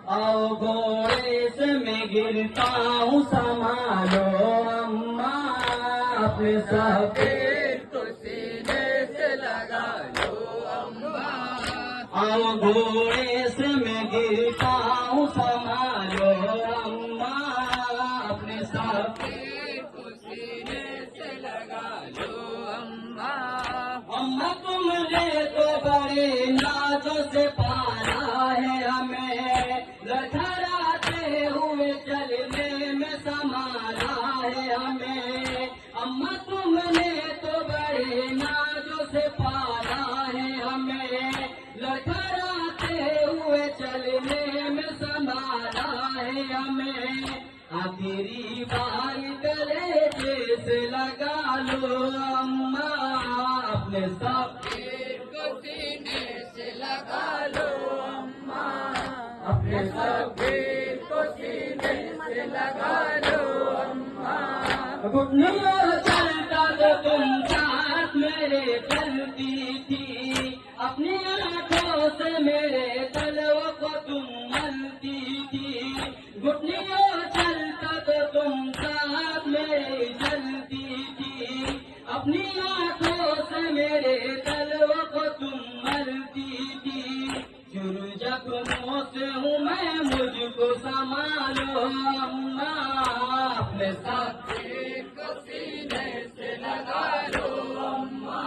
आओ घोड़े से मैं गिरता हूँ संभालो अम्मा अपने सफेद को सीने से लगा लो अम्मा। आओ घोड़े से मैं गिरता हूँ संभालो अम्मा अपने सफेद को सीने से लगा लो अम्मा। अम्मा तुमने तो बड़े नाजों से पाला है हमें, लड़खड़ाते हुए चलने में संभाला है हमें। अम्मा तुमने तो बड़े नाजों से पाला है हमें, लड़खड़ाते हुए चलने में संभाला है हमें। आखिरी बार गले से लगा लो अम्मा अपने सफेद को सीने से लगा लो अम्मा अपने सफेद को सीने से लगा लो अम्मा। घुटनों चलता तो तुम साथ मेरे चलती थी, अपनी आंखों से मेरे तलवों को तुम मलती थी। घुटनों चलता तो तुम साथ मेरे चलती थी, अपनी आंखों से मेरे तलवों को तुम मलती थी। जुर्म जख्मों से हूँ मैं मुझको संभालो अम्मा अपने सफेद को सीने से लगा लो अम्मा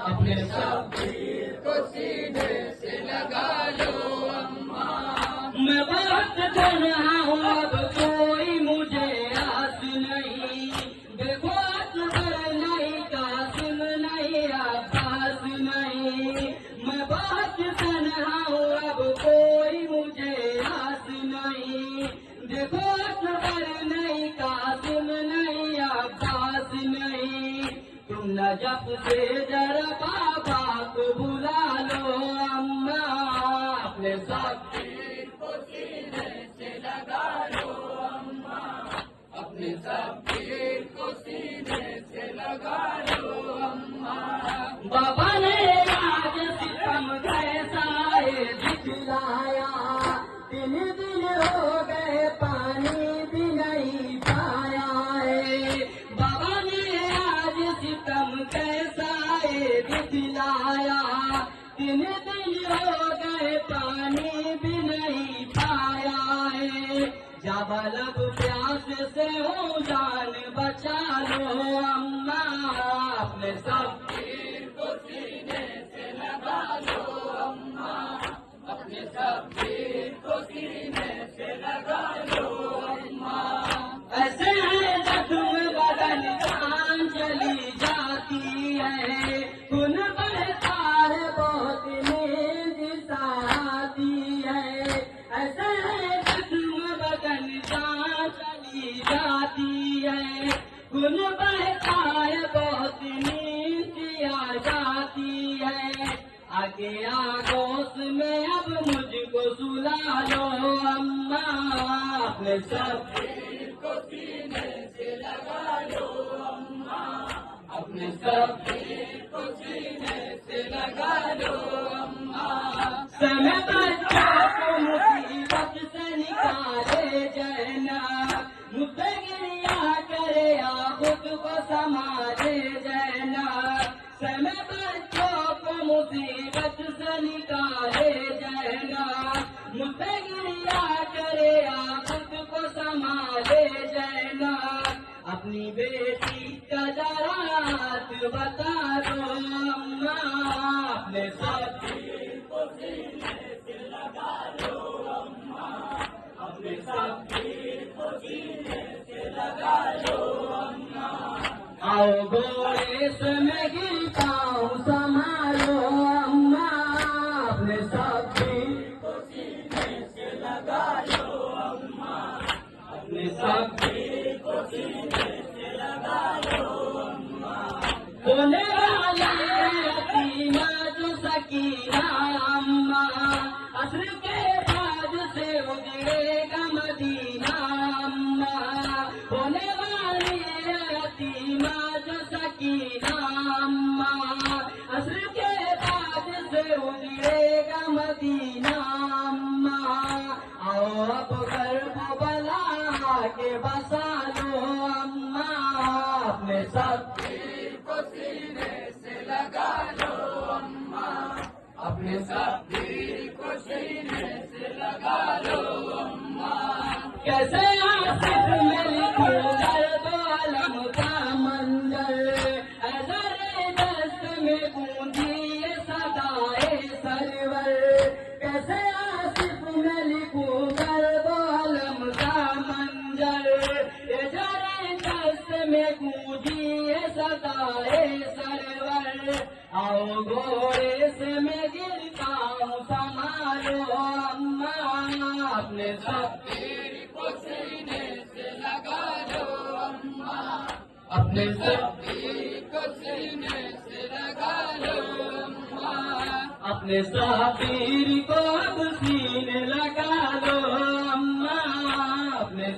अपने सफेद को सीने से लगा लो अम्मा। मैं बहुत तन्हा हूँ अब कोई मुझे आस नहीं, देखो असगर नहीं कासिम नहीं अब्बास नहीं। मैं बहुत तन्हा हूँ अब कोई मुझे आस नहीं, देखो असगर नहीं कासिम नहीं अब्बास नहीं। तुम नजफ से जरा बाबा को बुला लो अम्मा अपने सफेद को सीने से लगा लो अम्मा अपने सफेद को सीने से लगा लो अम्मा। बाबा ने आज सितम कैसा दिखलाया, 3 दिन हो गए पानी भी नहीं पाया है। बाबा ने आज सितम कैसा दिखलाया, 3 दिन हो गए पानी भी नहीं पाया है। जब लब प्यास से हो जान बचा लो अम्मा अपने सफेद को सीने से लगा लो अम्मा अपने सफेद को सीने से लगा लो अम्मा। ऐसे है जख्म बदन जान चली जाती है, खून बहता है बहुत नींद आती है। ऐसे है जख्म बदन जान चली जाती है, खून बहता है बहुत नींद आ जाती है। आगे आगोश में अब मुझको सुला लो अम्मा अपने सफेद को सीने से लगा लो अम्मा अपने सफेद को सीने से लगा लो अम्मा। समय बच्चों को मुसीबत से निकाले जैना, मुझसे गिरिया करे या खुद को संभाले जैना। समय बच्चों को मुसीबत से निकाले जैना, मुझसे गिरिया करे या खुद को संभाले जैना। अपनी बेटी का जरा हाथ बता दो अम्मा अपने सफेद को सीने से लगा लो अम्मा अपने सफेद को सीने से लगा लो अम्मा। आओ घोड़े से मैं गिरता हूँ संभालो अम्मा अपने सफेद को सीने से लगा लो अम्मा अपने सफेद को सीने से लगा लो अम्मा। اب کربلا کے بسا لو اماں اپنے شبیر کو سینے سے لگا لو اماں اپنے شبیر کو سینے سے لگا لو اماں کیسے آصف میں لکھوں درد و علم کا منظر اظہر دست میں گونجی یہ صدائے سرور کیسے آصف میں لکھوں درد و علم کا منظر اظہر دست میں گونجی یہ صدائے سرور آؤ گھوڑے سے میں گرتا ہوں سنبھالو اماں اپنے شبیر کو سینے سے لگا لو اماں اپنے شبیر کو سینے سے لگا لو اماں اپنے شبیر کو اب سینے لگا لو اماں اپنے